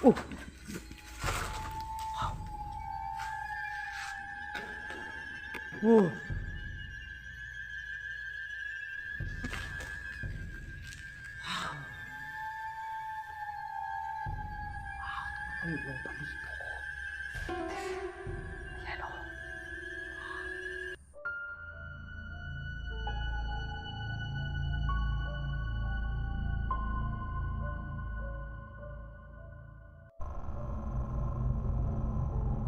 Oh. Oh. Ay, yung palito. Ayan o.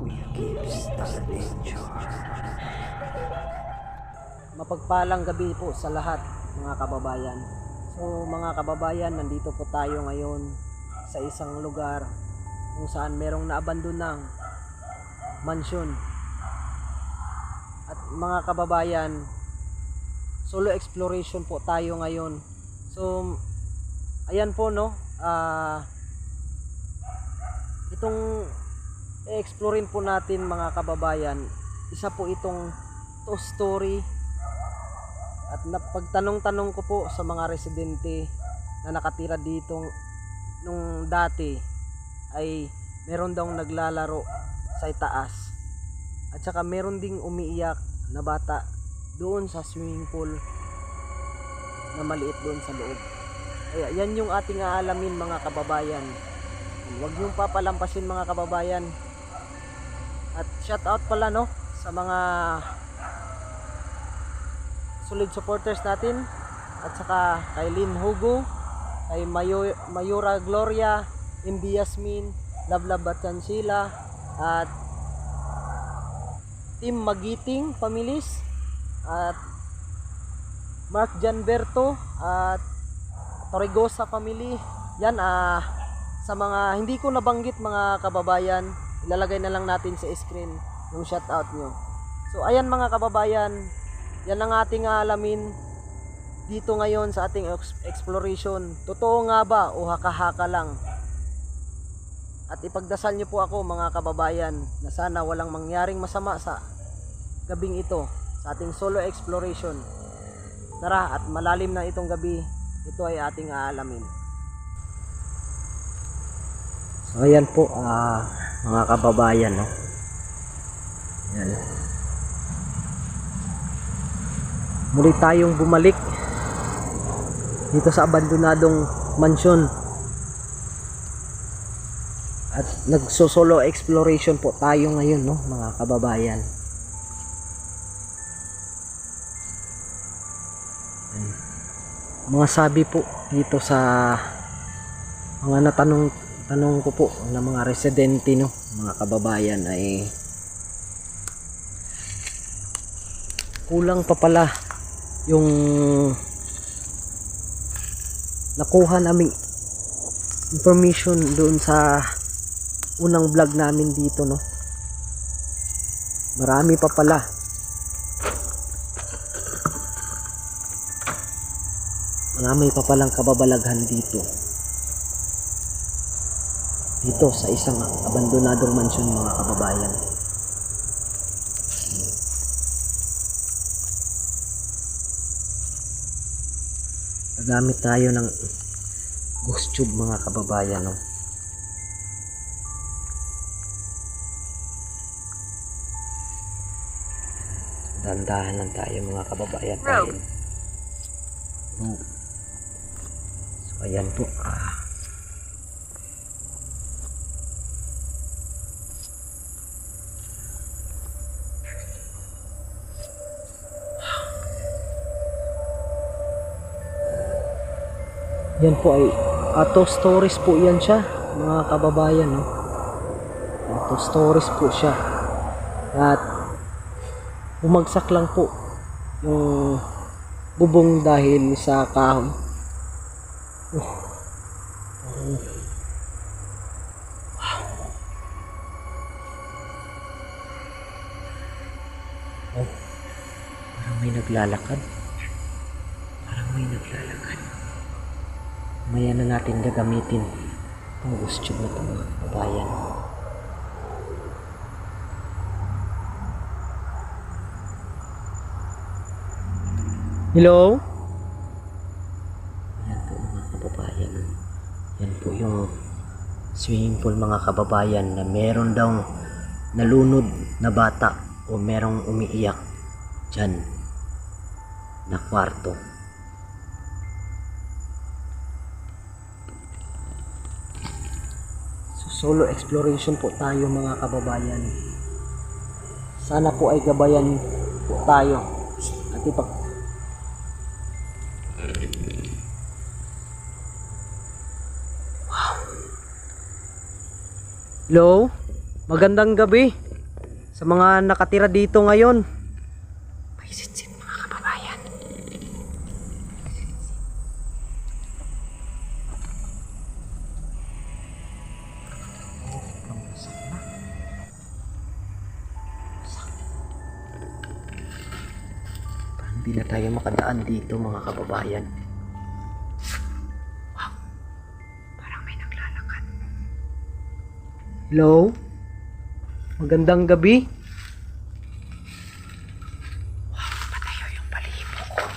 Kuya Gibbs, the Adventure. Mapagpalang gabi po sa lahat mga kababayan. So mga kababayan, nandito po tayo ngayon sa isang lugar kung saan merong naabandonang mansyon. At mga kababayan, solo exploration po tayo ngayon. So ayan po no, itong i-explorein po natin mga kababayan, isa po itong to story. At napagtanong-tanong ko po sa mga residente na nakatira dito nung dati ay meron daw naglalaro sa itaas. At saka meron ding umiiyak na bata doon sa swimming pool na maliit doon sa loob. Kaya yan yung ating aalamin mga kababayan. Huwag niyong papalampasin mga kababayan. At shout out pala no sa mga solid supporters natin, at saka kay Lynn Hugo, kay Mayura Gloria, MB Yasmin, Lablab Batsansila, at Team Magiting Families, at Mark Janberto, at Torregosa Family. Yan, sa mga hindi ko nabanggit mga kababayan, ilalagay na lang natin sa screen yung shoutout nyo. So ayan mga kababayan, yan ang ating alamin dito ngayon sa ating exploration. Totoo nga ba o haka-haka lang? At ipagdasal nyo po ako mga kababayan na sana walang mangyaring masama sa gabing ito, sa ating solo exploration. Tara, at malalim na itong gabi, ito ay ating aalamin. So ayan po mga kababayan no? Yan. Muli tayong bumalik dito sa abandonadong mansyon at nagso-solo exploration po tayo ngayon no mga kababayan. Mga sabi po dito sa mga natanong ko po ng mga residente no mga kababayan ay kulang pa pala yung nakuha naming information doon sa unang vlog namin dito no. Marami pa pala. Marami pa palang kababalaghan dito sa isang abandonadong mansyon mga kababayan. Gamit tayo ng ghost tube mga kababayan no? Dandahan lang tayo mga kababayan tayo. So ayan po yan po ay auto stories po yan siya mga kababayan no? Auto stories po siya at bumagsak lang po yung bubong dahil sa kahoy. Parang may naglalakad. Maya na natin gagamitin ang ghost tube na ito mga kababayan. Hello? Yan po mga kababayan. Yan po yung swimming pool mga kababayan na meron daw nalunod na bata o merong umiiyak dyan na kwarto. So, solo exploration po tayo mga kababayan. Sana po ay gabayan po tayo at ipag Hello, magandang gabi sa mga nakatira dito ngayon. Paisit-sit mga kababayan. Hindi na tayo makadaan dito mga kababayan. Wow, parang may naglalakad. Hello? Magandang gabi. Wow, tumatayo yung balibo ko.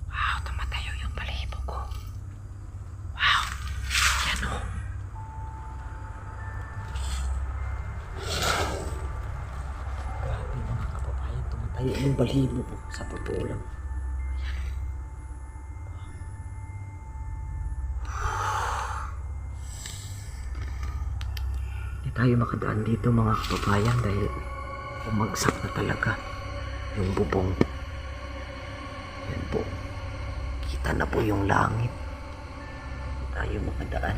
Wow, tumatayo yung balibo ko. Wow, yan o. Grabe mga kababayan, tumatayo yung balibo ko sa totoo lang. Tayo makadaan dito mga kababayan dahil bumagsak na talaga yung bubong. Yan po, kita na po yung langit. Tayo makadaan.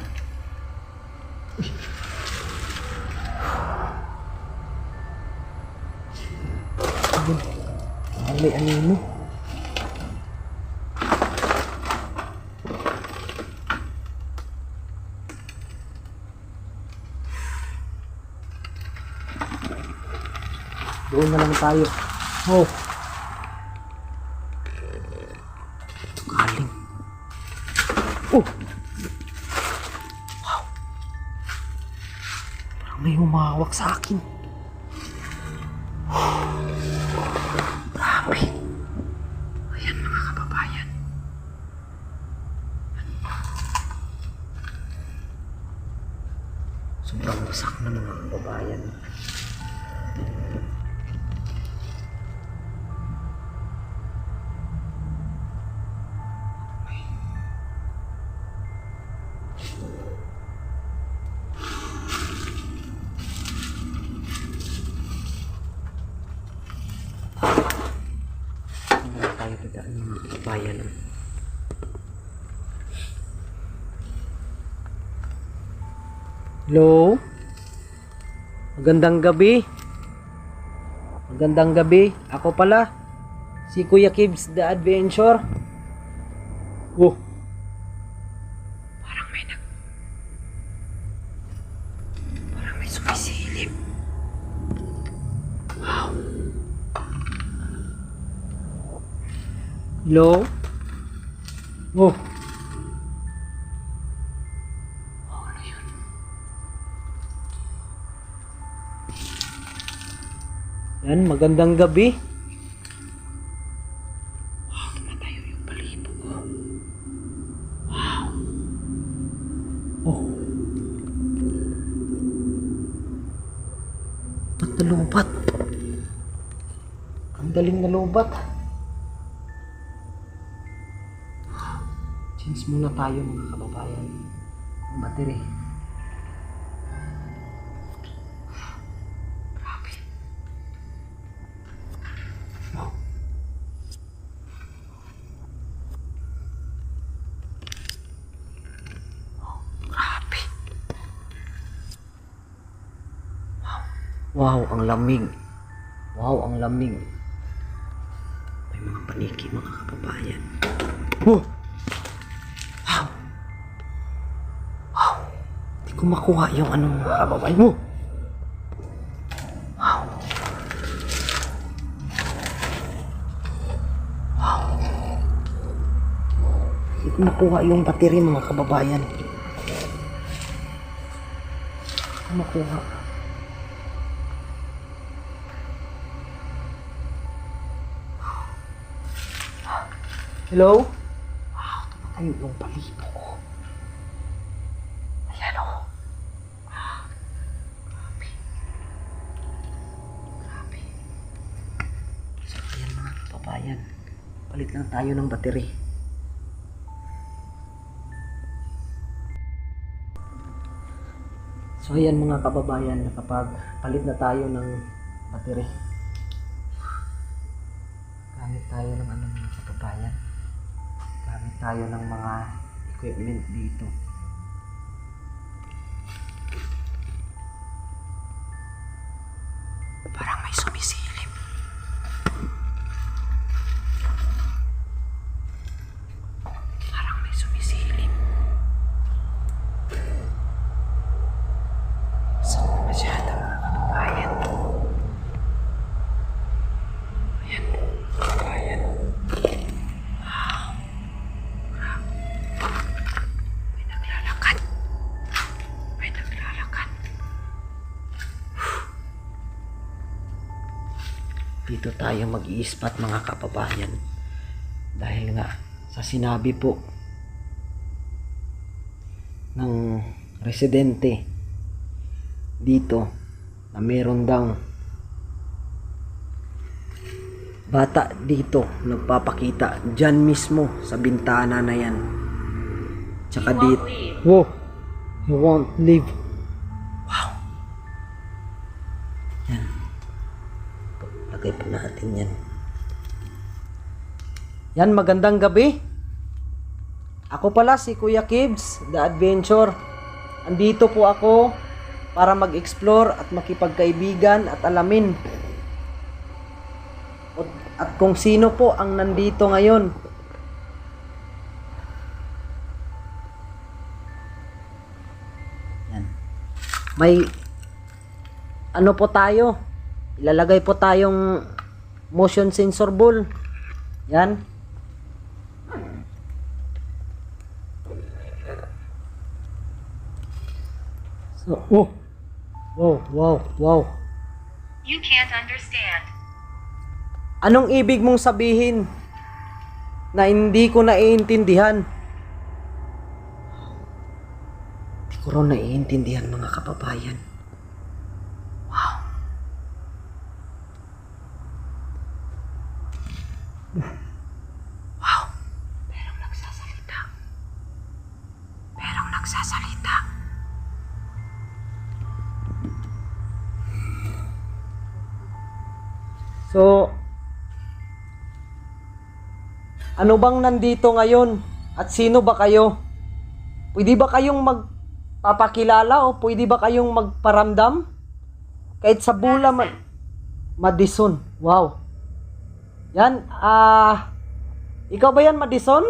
May anino. Doon na lang tayo. Oh. Galing. Oh. Wow. Parang may humawak sa akin. Grabe. Ayan mga kababayan. Sobrang wasak na mga kababayan. Bayan. Hello? Magandang gabi. Magandang gabi. Ako pala, si Kuya Kibs the Adventure. Oh. Parang may sumisilip. Wow. Hello? Oh. Ano yun? Yan, magandang gabi. Wow, tumatayo yung balibo ko. Wow. Oh. Ba't nalubat? Ang galing nalubat. Change muna tayo mga kababayan. Ang battery. Grabe. Wow. Oh, grabe. Wow. Wow, ang lamig. Wow, ang lamig. May mga paniki mga kababayan. Oh! Kung makuha yung anong kababay mo. Wow. Wow. Hindi ko makuha yung battery mga kababayan. Hindi ko makuha. Hello? Wow, tumatayo yung balibo ko. Ayan o. Magpapalit lang tayo ng battery. So ayan mga kababayan, nakapagpalit na tayo ng battery. Gamit tayo ng ano mga kababayan. Gamit tayo ng mga equipment dito. Parang may sumisilip. Parang may sumisilip. So, masyado mga kababayan. Ayan, kababayan. Wow. May naglalakad. May naglalakad. Dito tayo mag-i-spot mga kababayan. Dahil nga sa sinabi po ng residente dito na meron daw bata dito nagpapakita dyan mismo sa bintana na yan. Tsaka dito. Wow, you won't leave. Wow. Yan. Lagay pa natin yan. Yan, magandang gabi. Ako pala si Kuya Kibs, The Adventure. Andito po ako para mag-explore at makipagkaibigan at alamin at kung sino po ang nandito ngayon. Yan. May ano po tayo? Ilalagay po tayong motion sensor ball. Yan. So, oh. Wow. You can't understand. Anong ibig mong sabihin na hindi ko naiintindihan? Hindi ko rin naiintindihan mga kababayan. Wow. Wow. Merong nagsasalita. So, ano bang nandito ngayon? At sino ba kayo? Pwede ba kayong magpapakilala o pwede ba kayong magparamdam? Kahit sa bula Madison. Wow. Yan, ikaw ba yan, Madison?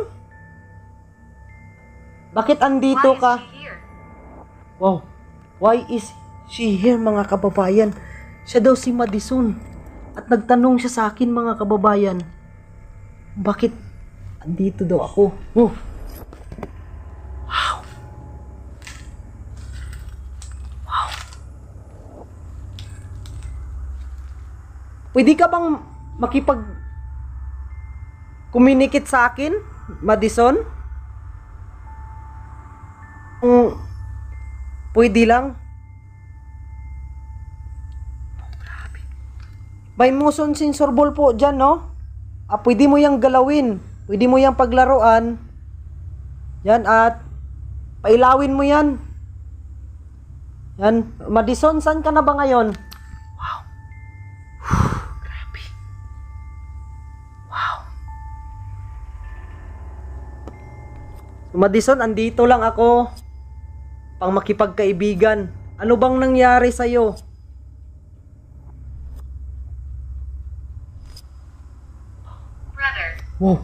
Bakit andito ka? Wow. Why is she here, mga kababayan? Siya daw si Madison. At nagtanong siya sa akin, mga kababayan, bakit andito daw ako? Oh. Wow. Wow. Pwede ka bang makipag-communicate sa akin, Madison? Pwede lang. May motion sensor ball po dyan, no? Pwede mo yang galawin. Pwede mo yang paglaruan. Yan, at pailawin mo yan. Yan. Madison, saan ka na ba ngayon? Wow. Grabe. Wow. Madison, andito lang ako pang makipagkaibigan. Ano bang nangyari sa'yo? Oh,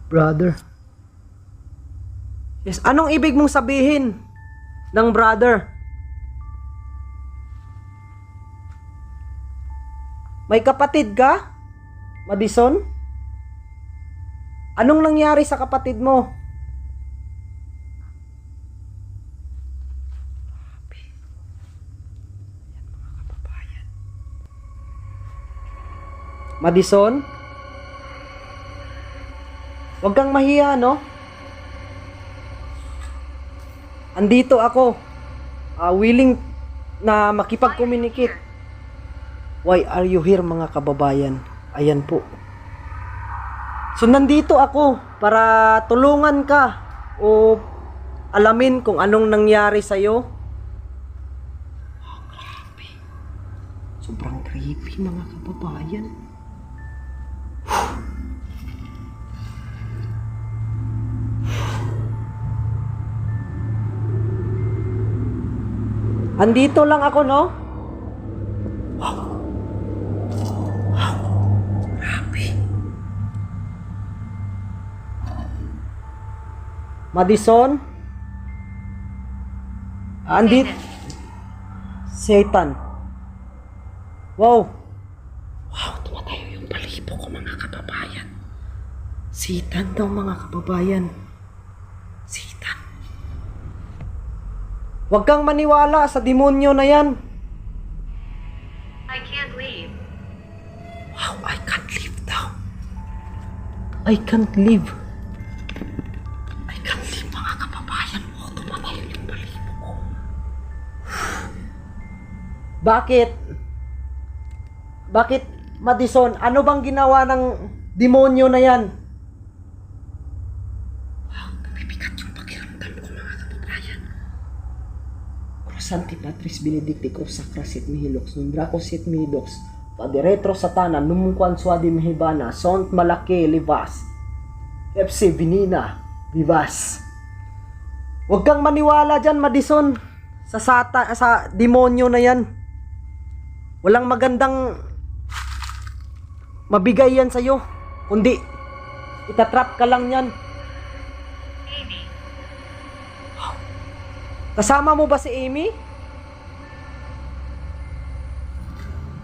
brother. Yes, anong ibig mong sabihin ng brother? May kapatid ka, Madison? Anong nangyari sa kapatid mo? Madison? Huwag kang mahiya, no? Andito ako. Willing na makipag-communicate. Why are you here, mga kababayan? Ayan po. So nandito ako para tulungan ka o alamin kung anong nangyari sa'yo. Oh, grabe. Sobrang creepy mga kababayan. Andito lang ako, no? Wow. Wow. Grabe. Madison? Andit? Satan. Wow. Wow, tumatayo yung balibo ko mga kababayan. Satan daw mga kababayan. Satan. Huwag kang maniwala sa demonyo na yan. I can't leave. Wow, I can't live daw. I can't live. I can't live mga kababayan. Oh, tumatayo yung balibo ko. Bakit? Bakit, Madison? Ano bang ginawa ng demonyo na yan? Wow, nabibigat yung pakiramdam ko mga kababayan. Santi Patris Benedicti Cruz Sacra Sit Mihilox Numbraco Sit Mihidox Paderetro Satana Numungkuan Swadi Mihibana Sont Malaki Livas FC Vinina Vivas. Huwag kang maniwala dyan, Madison, sa demonyo na yan. Walang magandang mabigay yan sa'yo, kundi itatrap ka lang yan. Amy. Kasama mo ba si Amy?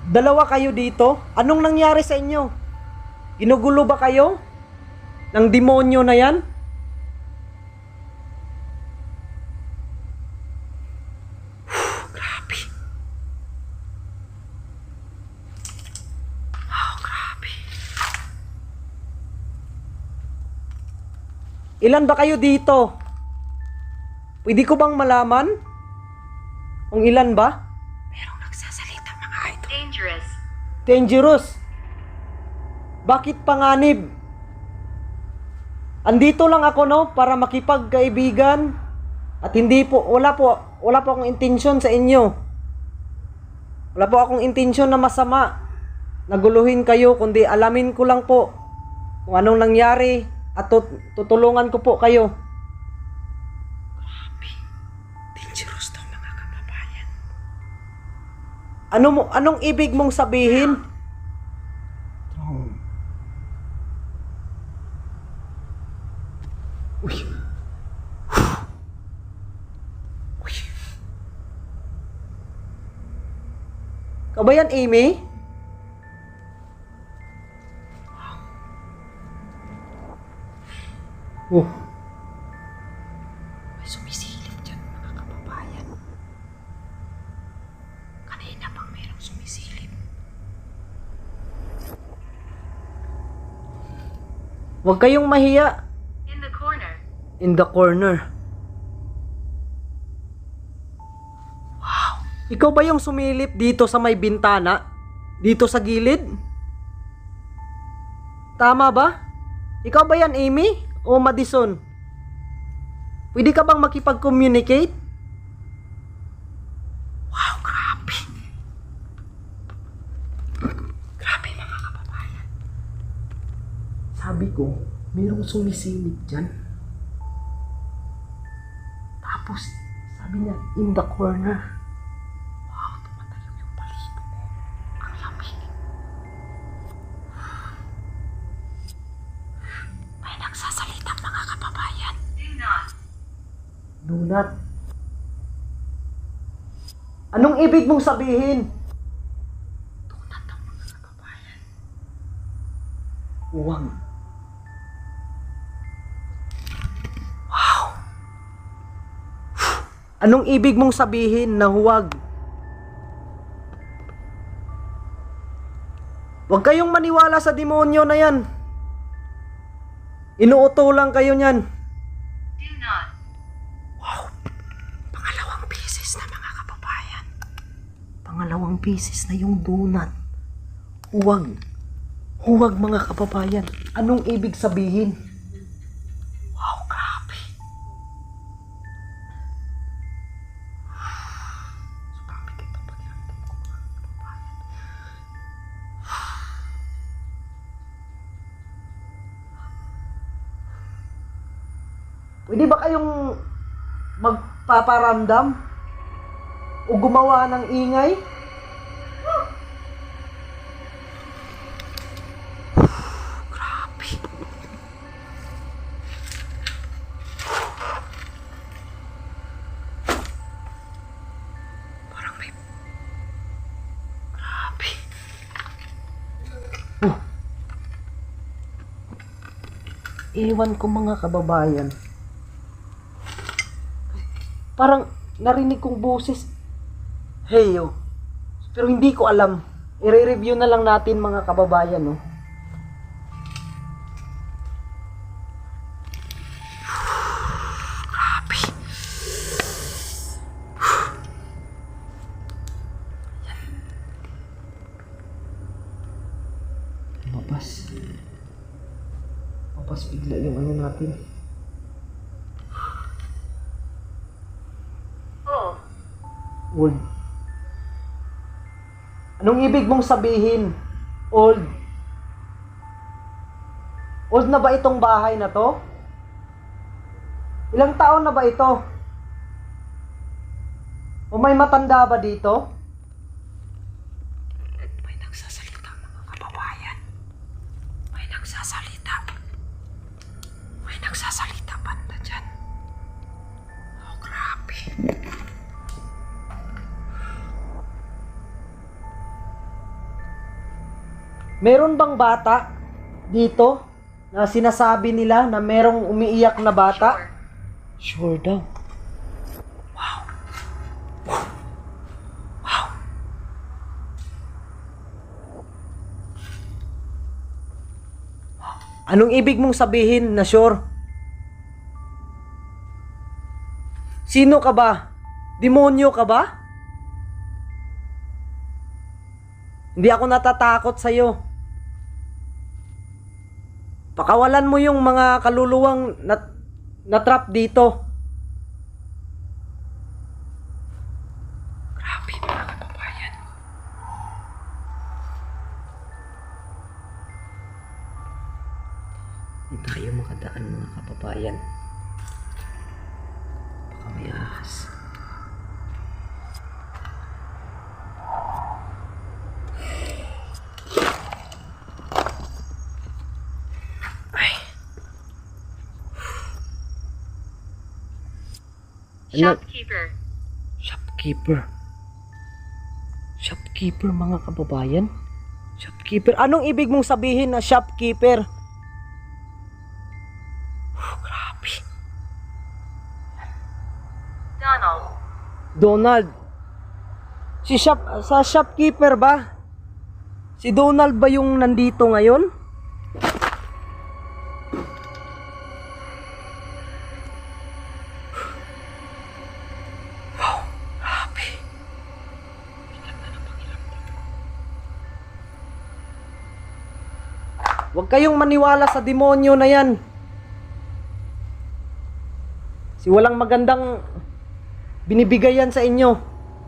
Dalawa kayo dito? Anong nangyari sa inyo? Ginugulo ba kayo ng demonyo na yan? Grabe. Oh, grabe. Ilan ba kayo dito? Pwede ko bang malaman? Kung ilan ba? Merong nagsasalita mga idol. Dangerous. Dangerous. Bakit panganib? Andito lang ako, no, para makipagkaibigan at wala po akong intensyon sa inyo. Wala po akong intensyon na masama, naguluhin kayo, kundi alamin ko lang po kung anong nangyari at tutulungan ko po kayo. Dangerous daw mga kababayan. Anong ibig mong sabihin? Uy. Uy. Kabayan Amy? Oh. May sumisilip dyan mga kababayan. Kanina pang merong sumisilip. Huwag kayong mahiya. In the corner. In the corner. Wow. Ikaw ba yung sumilip dito sa may bintana? Dito sa gilid? Tama ba? Ikaw ba yan, Amy? O Madison? Pwede ka bang makipag-communicate? Wow, grabe. Grabe mga kababayan. Sabi ko, mayroong sumisilip dyan. Tapos, sabi niya, in the corner. Wow, tumatayo yung balibo ko. Ang lamig. May nagsasalita mga kababayan. Do not. Do not. Anong ibig mong sabihin? Do not daw mga kababayan. Huwag. Wow. Anong ibig mong sabihin na huwag? Huwag kayong maniwala sa demonyo na yan. Inuuto lang kayo niyan. Do not. Wow. Pangalawang beses na mga kababayan. Pangalawang beses na yung donut. Huwag. Huwag mga kababayan. Anong ibig sabihin? Wow, grabe. Sobrang bigat ang pakiramdam ko, mga kababayan. Pwede ba kayong magpaparamdam o gumawa ng ingay? Grabe. Parang may... Grabe. Ewan ko mga kababayan. Parang narinig kong boses. Heyo. Pero hindi ko alam. I-review na lang natin mga kababayan, no. Grabe. Mapas. Mapas bigla yung ano natin. Oh. Old. Anong ibig mong sabihin? Old. Old na ba itong bahay na to? Ilang taon na ba ito? O may matanda ba dito? May nagsasalita mga kababayan. May nagsasalita. May nagsasalita banda dyan. Oh, grabe. Meron bang bata dito na sinasabi nila na merong umiiyak na bata? Sure. Sure daw. Wow. Wow. Anong ibig mong sabihin na sure? Sino ka ba? Demonyo ka ba? Hindi ako natatakot sa'yo. Pakawalan mo yung mga kaluluwang na-trap dito. Grabe mga kababayan. Hindi tayo makadaan mga kababayan. Baka may ahas. Shopkeeper. Shopkeeper. Shopkeeper mga kababayan. Shopkeeper. Anong ibig mong sabihin na shopkeeper? Grabe. Donald. Donald. Sa shopkeeper ba? Si Donald ba yung nandito ngayon? Huwag kayong maniwala sa demonyo na yan. Si walang magandang binibigay yan sa inyo.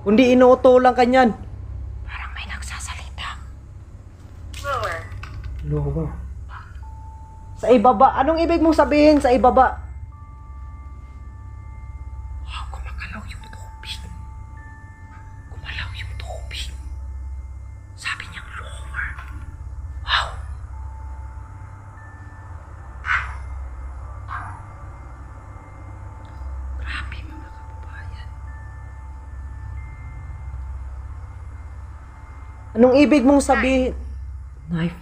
Kundi inuuto lang kanyan. Parang may nagsasalita. Lower. Lower. Sa ibaba. Anong ibig mong sabihin sa ibaba? Wow, gumagalaw yung tubig. Gumalaw yung tubig. Sabi niyang lower. Wow. Grabe mga kababayan. Anong ibig mong sabihin? Knife.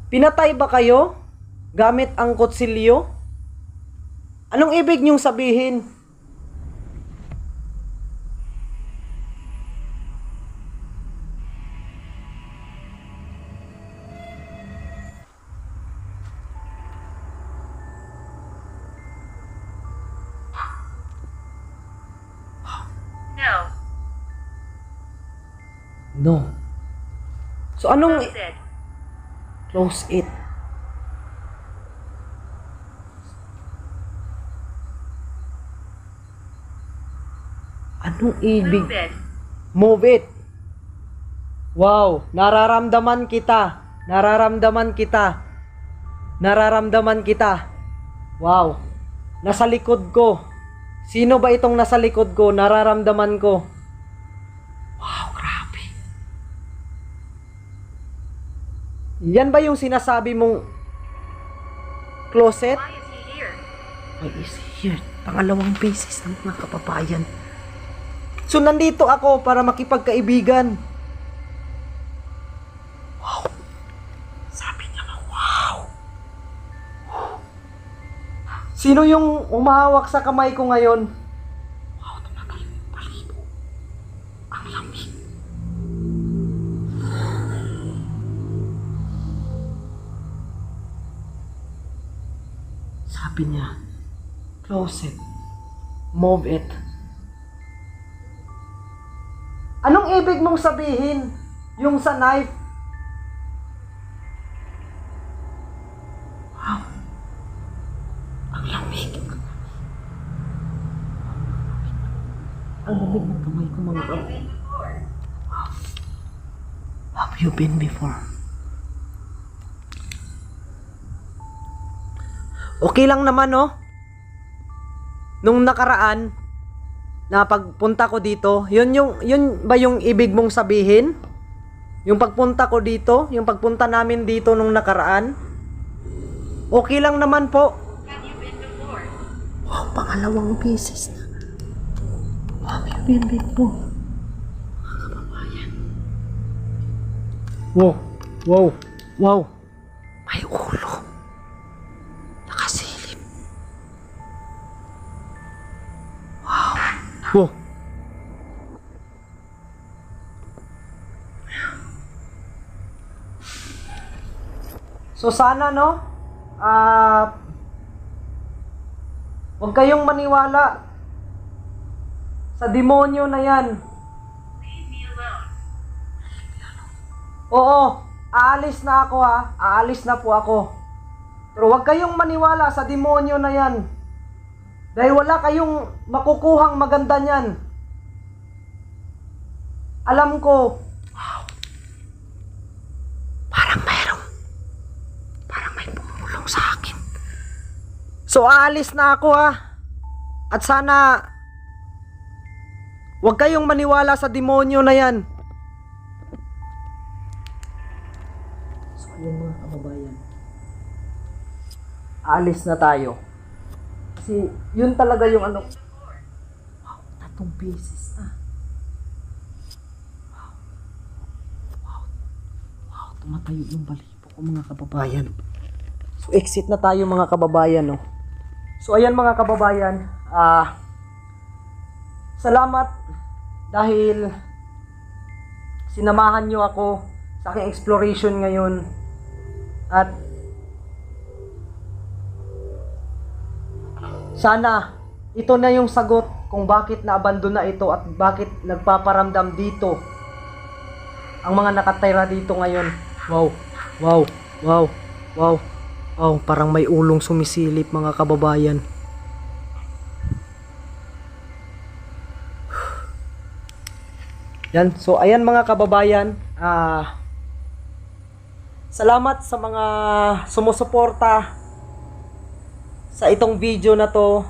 Pinatay ba kayo? Gamit ang kutsilyo? Anong ibig niyong sabihin? No. No. So anong Close it. close it? Anong ibig? Move it. Move it. Wow, nararamdaman kita. Nararamdaman kita. Nararamdaman kita. Wow. Nasa likod ko. Sino ba itong nasa likod ko? Nararamdaman ko. Wow, grabe. Yan ba yung sinasabi mong closet? Why is he here? Ay, is here. Pangalawang beses ng mga kababayan. So, nandito ako para makipagkaibigan. Wow. Sabi niya nga, wow. Sino yung umahawak sa kamay ko ngayon? Wow, tumagal yung balibo. Ang lamig. Sabi niya, close it. Move it. Anong ibig mong sabihin? Yung sa knife? Wow. Ang lamig. Ang lamig ng kamay ko mga kapatid. Wow. Have you been before? Okay lang naman, no? Nung nakaraan, na pagpunta ko dito, yun ba yung ibig mong sabihin? Yung pagpunta ko dito, yung pagpunta namin dito nung nakaraan, okay lang naman po. Have you been before? Wow, pangalawang beses na. Have you been before? Mga kababayan. Wow, wow, wow. May ulo. Nakasilip. Wow. So sana no, huwag kayong maniwala sa demonyo na yan. Leave me alone. Oo, aalis na ako ha. Aalis na po ako. Pero huwag kayong maniwala sa demonyo na yan. Dahil wala kayong makukuhang maganda niyan. Alam ko. Wow. Parang may pumulong sa akin. So aalis na ako ha. At sana huwag kayong maniwala sa demonyo na yan. So ayun mga kababayan. Aalis na tayo. Kasi yun talaga yung ano. Wow, 3 beses na. Wow, tumatayo yung balibo ko mga kababayan. So exit na tayo mga kababayan, no. So ayan mga kababayan, salamat dahil sinamahan nyo ako sa aking exploration ngayon. At sana ito na yung sagot kung bakit naabandon na ito at bakit nagpaparamdam dito ang mga nakatira dito ngayon. Wow, wow, wow, wow, wow, parang may ulong sumisilip mga kababayan. Yan, so ayan mga kababayan, salamat sa mga sumusuporta sa itong video na to,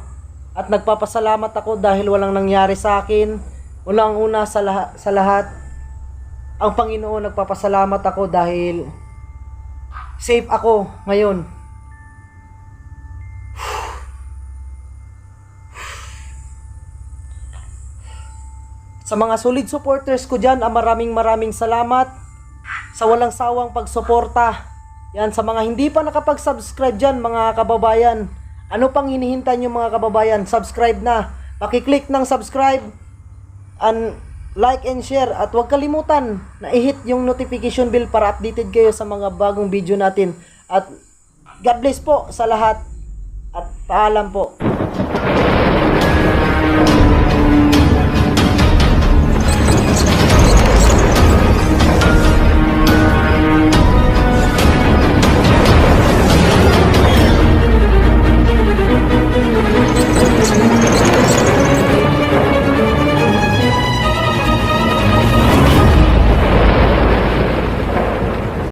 at nagpapasalamat ako dahil walang nangyari sa akin. Unang-una sa lahat, ang Panginoon, nagpapasalamat ako dahil safe ako ngayon. Sa mga solid supporters ko dyan, maraming salamat sa walang sawang pagsuporta. Yan, sa mga hindi pa nakapag-subscribe dyan mga kababayan, ano pang hinihintay nyo mga kababayan? Subscribe na. Pakiclick ng subscribe and like and share. At huwag kalimutan na i-hit yung notification bell para updated kayo sa mga bagong video natin. At God bless po sa lahat. At paalam po.